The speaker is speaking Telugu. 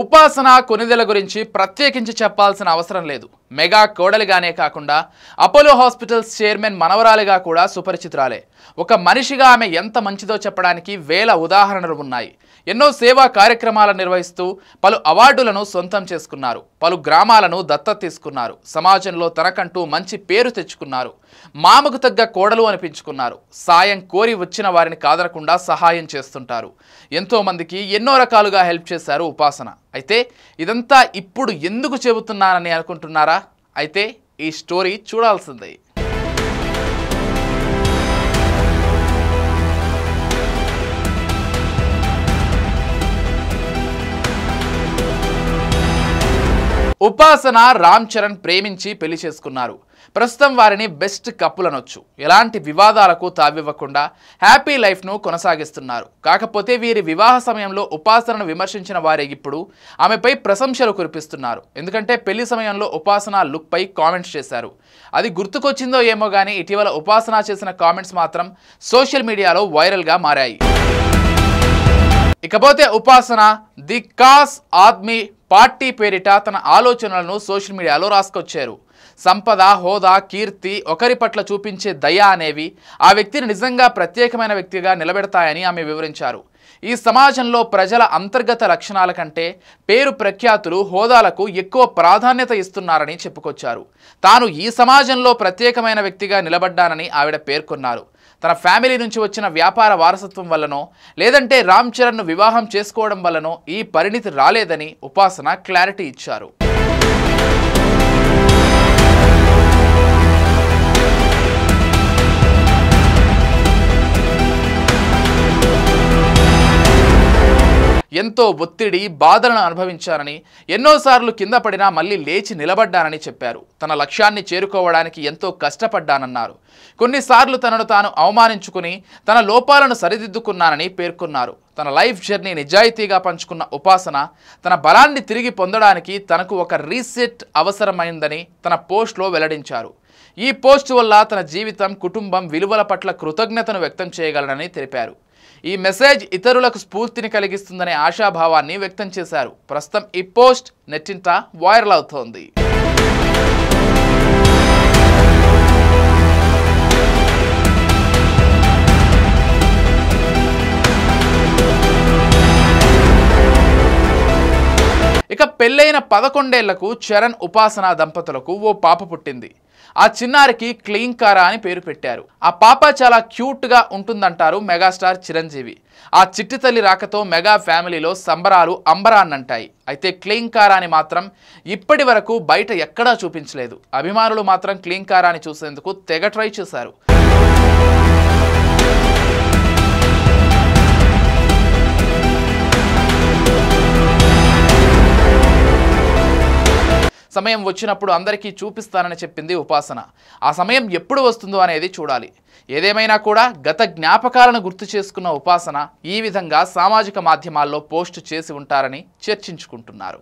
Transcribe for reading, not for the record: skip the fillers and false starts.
ఉపాసన కొనిదెల గురించి ప్రత్యేకించి చెప్పాల్సిన అవసరం లేదు. మెగా కోడలిగానే కాకుండా అపోలో హాస్పిటల్స్ చైర్మన్ మనవరాలిగా కూడా సుపరిచితురాలే. ఒక మనిషిగా ఆమె ఎంత మంచిదో చెప్పడానికి వేల ఉదాహరణలు ఉన్నాయి. ఎన్నో సేవా కార్యక్రమాలను నిర్వహిస్తూ పలు అవార్డులను సొంతం చేసుకున్నారు. పలు గ్రామాలను దత్తత తీసుకున్నారు. సమాజంలో తనకంటూ మంచి పేరు తెచ్చుకున్నారు. మామకు తగ్గ కోడలు అనిపించుకున్నారు. సాయం కోరి వచ్చిన వారిని కాదనకుండా సహాయం చేస్తుంటారు. ఎంతో మందికి ఎన్నో రకాలుగా హెల్ప్ చేశారు ఉపాసన. అయితే ఇదంతా ఇప్పుడు ఎందుకు చెబుతున్నానని అనుకుంటున్నారా? అయితే ఈ స్టోరీ చూడాల్సిందే. ఉపాసన రామ్ చరణ్ ప్రేమించి పెళ్లి చేసుకున్నారు. ప్రస్తుతం వారిని బెస్ట్ కపుల్ అనొచ్చు. ఎలాంటి వివాదాలకు తావివ్వకుండా హ్యాపీ లైఫ్ను కొనసాగిస్తున్నారు. కాకపోతే వీరి వివాహ సమయంలో ఉపాసనను విమర్శించిన వారే ఇప్పుడు ఆమెపై ప్రశంసలు కురిపిస్తున్నారు. ఎందుకంటే పెళ్లి సమయంలో ఉపాసన లుక్పై కామెంట్స్ చేశారు. అది గుర్తుకొచ్చిందో ఏమో కానీ ఇటీవల ఉపాసన చేసిన కామెంట్స్ మాత్రం సోషల్ మీడియాలో వైరల్గా మారాయి. ఇకపోతే ఉపాసన ది కాస్ ఆద్మీ పార్టీ పేరిట తన ఆలోచనలను సోషల్ మీడియాలో రాసుకొచ్చారు. సంపద, హోదా, కీర్తి, ఒకరి పట్ల చూపించే దయ అనేవి ఆ వ్యక్తిని నిజంగా ప్రత్యేకమైన వ్యక్తిగా నిలబెడతాయని ఆమె వివరించారు. ఈ సమాజంలో ప్రజల అంతర్గత లక్షణాల కంటే పేరు ప్రఖ్యాతులు, హోదాలకు ఎక్కువ ప్రాధాన్యత ఇస్తున్నారని చెప్పుకొచ్చారు. తాను ఈ సమాజంలో ప్రత్యేకమైన వ్యక్తిగా నిలబడ్డానని ఆవిడ పేర్కొన్నారు. తన ఫ్యామిలీ నుంచి వచ్చిన వ్యాపార వారసత్వం వల్లనో లేదంటే రామ్ చరణ్ను వివాహం చేసుకోవడం వల్లనో ఈ పరిణితి రాలేదని ఉపాసన క్లారిటీ ఇచ్చారు. ఎంతో ఒత్తిడి, బాధలను అనుభవించానని, ఎన్నోసార్లు కింద పడినా మళ్ళీ లేచి నిలబడ్డానని చెప్పారు. తన లక్ష్యాన్ని చేరుకోవడానికి ఎంతో కష్టపడ్డానన్నారు. కొన్నిసార్లు తనను తాను అవమానించుకుని తన లోపాలను సరిదిద్దుకున్నానని పేర్కొన్నారు. తన లైఫ్ జర్నీ నిజాయితీగా పంచుకున్న ఉపాసన తన బలాన్ని తిరిగి పొందడానికి తనకు ఒక రీసెట్ అవసరమైందని తన పోస్ట్లో వెల్లడించారు. ఈ పోస్ట్ వల్ల తన జీవితం, కుటుంబం విలువల పట్ల కృతజ్ఞతను వ్యక్తం చేయగలనని తెలిపారు. ఈ మెసేజ్ ఇతరులకు స్ఫూర్తిని కలిగిస్తుందనే ఆశాభావాన్ని వ్యక్తం చేశారు. ప్రస్తుతం ఈ పోస్ట్ నెట్టింట వైరల్ అవుతోంది. ఇక పెళ్ళైన 11 ఏళ్లకు చరణ్, ఉపాసన దంపతులకు ఓ పాప పుట్టింది. ఆ చిన్నారికి క్లీంకారా అని పేరు పెట్టారు. ఆ పాప చాలా క్యూట్గా ఉంటుందంటారు మెగాస్టార్ చిరంజీవి. ఆ చిట్టి తల్లి రాకతో మెగా ఫ్యామిలీలో సంబరాలు అంబరాన్నంటాయి. అయితే క్లీంకారాని మాత్రం ఇప్పటి వరకు బయట ఎక్కడా చూపించలేదు. అభిమానులు మాత్రం క్లీంకారాని చూసేందుకు తెగ ట్రై చేశారు. సమయం వచ్చినప్పుడు అందరికీ చూపిస్తానని చెప్పింది ఉపాసన. ఆ సమయం ఎప్పుడు వస్తుందో అనేది చూడాలి. ఏదేమైనా కూడా గత జ్ఞాపకాలను గుర్తు చేసుకున్న ఉపాసన ఈ విధంగా సామాజిక మాధ్యమాల్లో పోస్ట్ చేసి ఉంటారని చర్చించుకుంటున్నారు.